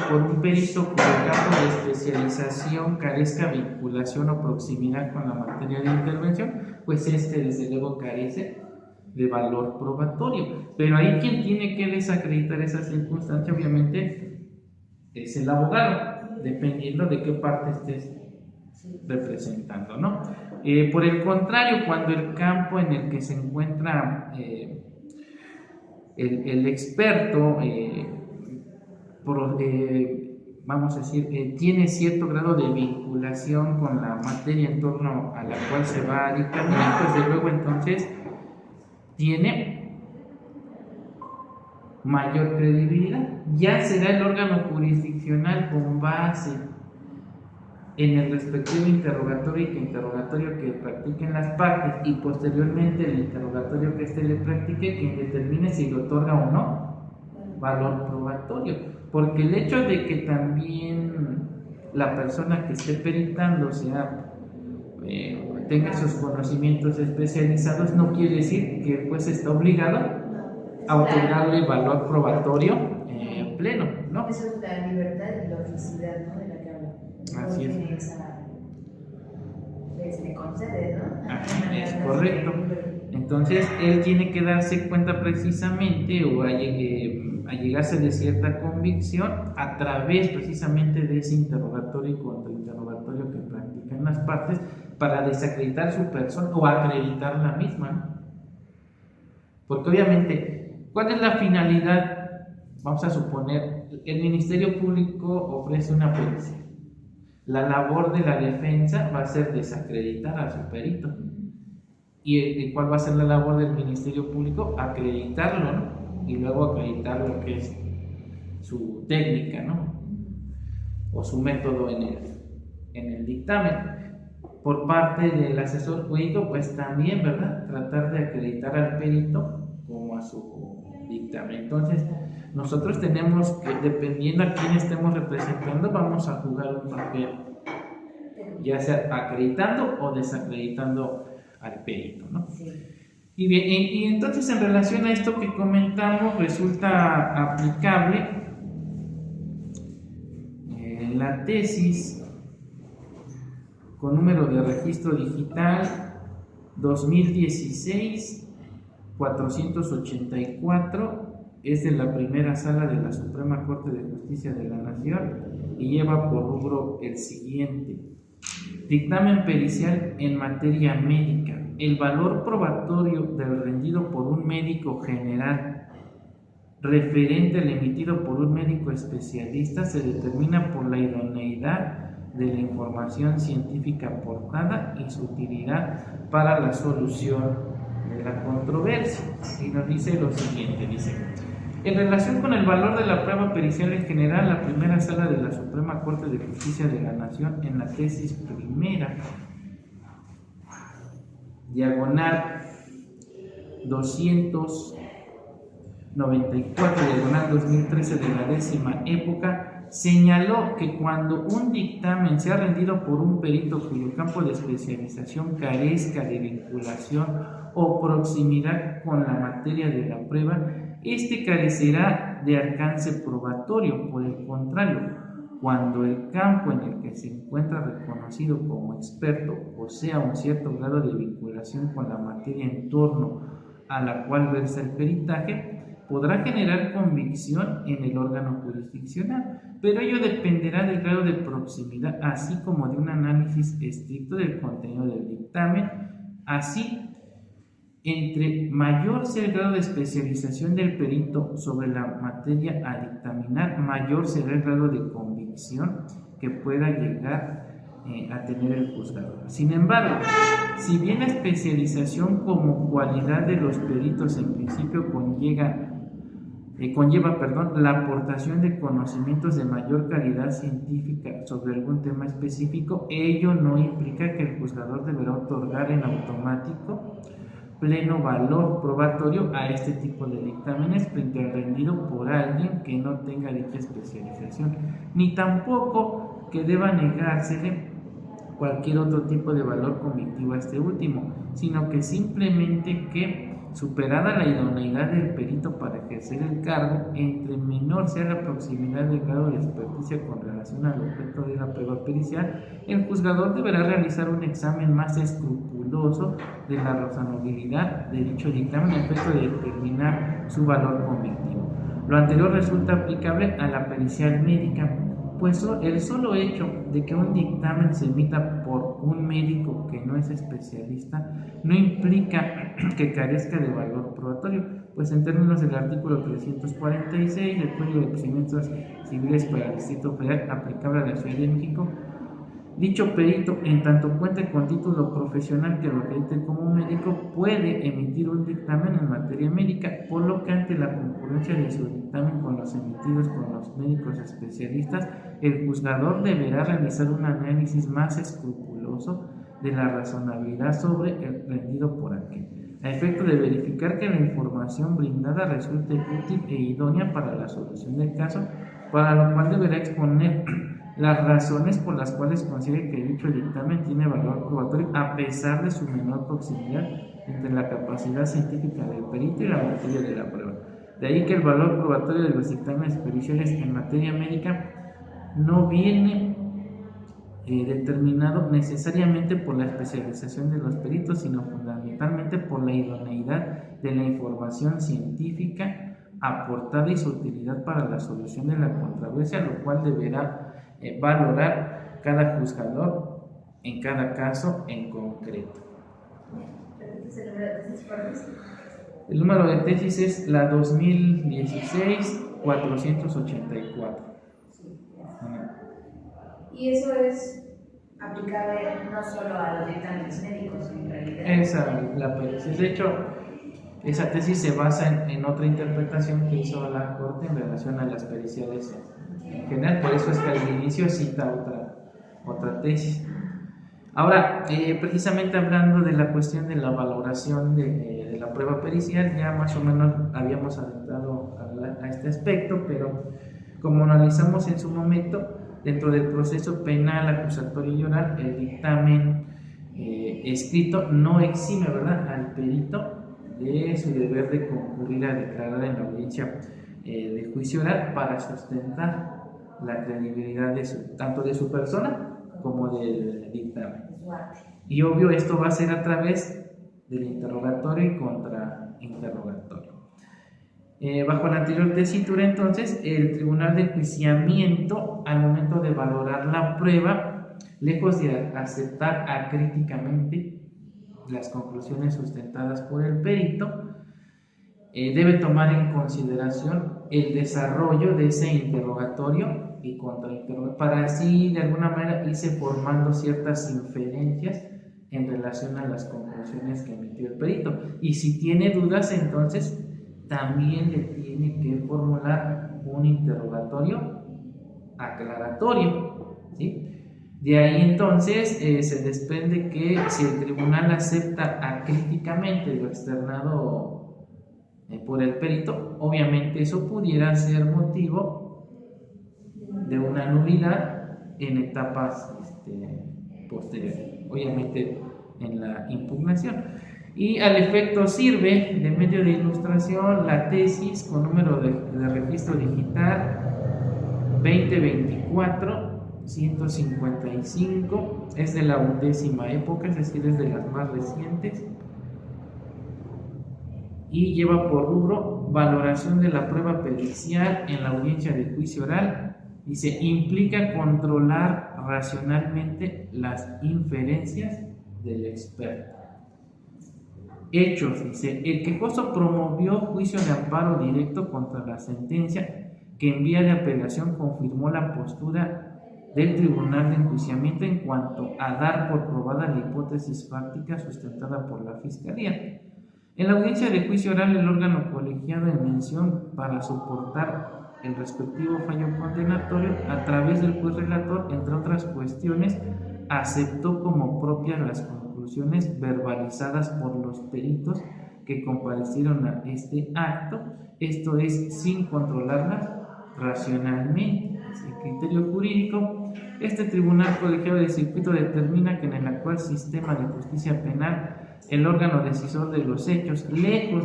por un perito cuyo campo de especialización carezca vinculación o proximidad con la materia de intervención, pues desde luego carece de valor probatorio. Pero ahí quien tiene que desacreditar esa circunstancia obviamente es el abogado, dependiendo de qué parte estés representando, ¿no? Por el contrario, cuando el campo en el que se encuentra el experto, vamos a decir, tiene cierto grado de vinculación con la materia en torno a la cual se va a dictaminar, pues de luego entonces tiene mayor credibilidad. Ya será el órgano jurisdiccional con base en el respectivo interrogatorio que practiquen las partes y posteriormente el interrogatorio que éste le practique quien determine si le otorga o no valor probatorio, porque el hecho de que también la persona que esté peritando tenga esos conocimientos especializados no quiere decir que el juez está obligado a otorgarle valor probatorio pleno, ¿no? Eso es la libertad y la oficidad, ¿no? De la que habla. Así es. Le concede, ¿no? Es correcto. Entonces, él tiene que darse cuenta precisamente o a llegarse de cierta convicción a través precisamente de ese interrogatorio y contrainterrogatorio que practican las partes para desacreditar su persona o acreditar la misma, ¿no? Porque obviamente, ¿cuál es la finalidad? Vamos a suponer, el Ministerio Público ofrece una pericia. La labor de la defensa va a ser desacreditar a su perito. ¿Y cuál va a ser la labor del Ministerio Público? Acreditarlo, ¿no? Y luego acreditar lo que es su técnica, ¿no? O su método en el dictamen. Por parte del asesor jurídico, pues también, ¿verdad? Tratar de acreditar al perito como a su dictamen. Entonces, nosotros tenemos que, dependiendo a quién estemos representando, vamos a jugar un papel, ya sea acreditando o desacreditando al perito, ¿no? Sí. Y bien, y entonces en relación a esto que comentamos, resulta aplicable la tesis con número de registro digital 2016-484, es de la primera sala de la Suprema Corte de Justicia de la Nación y lleva por rubro el siguiente: dictamen pericial en materia médica. El valor probatorio del rendido por un médico general referente al emitido por un médico especialista se determina por la idoneidad de la información científica aportada y su utilidad para la solución de la controversia. Y nos dice lo siguiente, dice: en relación con el valor de la prueba pericial en general, la primera sala de la Suprema Corte de Justicia de la Nación, en la tesis primera, diagonal 294, diagonal 2013 de la 10ª época, señaló que cuando un dictamen sea rendido por un perito cuyo campo de especialización carezca de vinculación o proximidad con la materia de la prueba, este carecerá de alcance probatorio. Por el contrario, cuando el campo en el que se encuentra reconocido como experto posea un cierto grado de vinculación con la materia en torno a la cual versa el peritaje, podrá generar convicción en el órgano jurisdiccional, pero ello dependerá del grado de proximidad, así como de un análisis estricto del contenido del dictamen. Así, entre mayor sea el grado de especialización del perito sobre la materia a dictaminar, mayor será el grado de convicción que pueda llegar a tener el juzgador. Sin embargo, si bien la especialización como cualidad de los peritos en principio conlleva la aportación de conocimientos de mayor calidad científica sobre algún tema específico, ello no implica que el juzgador deberá otorgar en automático pleno valor probatorio a este tipo de dictámenes frente al rendido por alguien que no tenga dicha especialización, ni tampoco que deba negársele cualquier otro tipo de valor convictivo a este último, sino que simplemente que superada la idoneidad del perito para ejercer el cargo, entre menor sea la proximidad del grado de experticia con relación al objeto de la prueba pericial, el juzgador deberá realizar un examen más escrupuloso de la razonabilidad de dicho dictamen a efecto de determinar su valor convictivo. Lo anterior resulta aplicable a la pericial médica, pues el solo hecho de que un dictamen se emita por un médico que no es especialista no implica que carezca de valor probatorio, pues en términos del artículo 346 del Código de Procedimientos Civiles para el Distrito Federal aplicable a la Ciudad de México, dicho perito, en tanto cuente con título profesional que lo acredite como médico, puede emitir un dictamen en materia médica, por lo que ante la concurrencia de su dictamen con los emitidos por los médicos especialistas, el juzgador deberá realizar un análisis más escrupuloso de la razonabilidad sobre el rendido por aquel, a efecto de verificar que la información brindada resulte útil e idónea para la solución del caso, para lo cual deberá exponer las razones por las cuales considere que dicho dictamen tiene valor probatorio a pesar de su menor proximidad entre la capacidad científica del perito y la materia de la prueba. De ahí que el valor probatorio de los dictámenes periciales en materia médica no viene determinado necesariamente por la especialización de los peritos, sino fundamentalmente por la idoneidad de la información científica aportada y su utilidad para la solución de la controversia, lo cual deberá valorar cada juzgador en cada caso en concreto. El número de tesis es la 2016-484. Y eso es aplicable no solo a los dictámenes médicos, en realidad. Esa la tesis. De hecho, esa tesis se basa en otra interpretación que hizo la Corte en relación a las periciales en general, por eso es que al inicio cita otra tesis. Ahora, precisamente hablando de la cuestión de la valoración de la prueba pericial, ya más o menos habíamos adentrado a este aspecto, pero como analizamos en su momento, dentro del proceso penal, acusatorio y oral, el dictamen escrito no exime, ¿verdad?, al perito de su deber de concurrir a declarar en la audiencia de juicio oral para sustentar la credibilidad tanto de su persona como del dictamen. Y obvio, esto va a ser a través del interrogatorio y contrainterrogatorio. Bajo la anterior tesitura, entonces, el tribunal de enjuiciamiento, al momento de valorar la prueba, lejos de aceptar acríticamente las conclusiones sustentadas por el perito, debe tomar en consideración el desarrollo de ese interrogatorio y contrainterrogatorio, para así de alguna manera irse formando ciertas inferencias en relación a las conclusiones que emitió el perito. Y si tiene dudas, entonces también le tiene que formular un interrogatorio aclaratorio, ¿sí? De ahí entonces se desprende que si el tribunal acepta acríticamente lo externado por el perito, obviamente eso pudiera ser motivo de una nulidad en etapas posteriores, obviamente en la impugnación. Y al efecto sirve de medio de ilustración la tesis con número de registro digital 2024-155, es de la 11ª época, es decir, es de las más recientes, y lleva por rubro valoración de la prueba pericial en la audiencia de juicio oral. Dice, implica controlar racionalmente las inferencias del experto. Hechos, dice, el quejoso promovió juicio de amparo directo contra la sentencia que en vía de apelación confirmó la postura del tribunal de enjuiciamiento en cuanto a dar por probada la hipótesis fáctica sustentada por la Fiscalía. En la audiencia de juicio oral, el órgano colegiado en mención para soportar el respectivo fallo condenatorio a través del juez relator, entre otras cuestiones, aceptó como propias las conclusiones verbalizadas por los peritos que comparecieron a este acto, esto es, sin controlarlas racionalmente. El criterio jurídico, este tribunal colegiado de circuito determina que en el actual sistema de justicia penal el órgano decisor de los hechos, lejos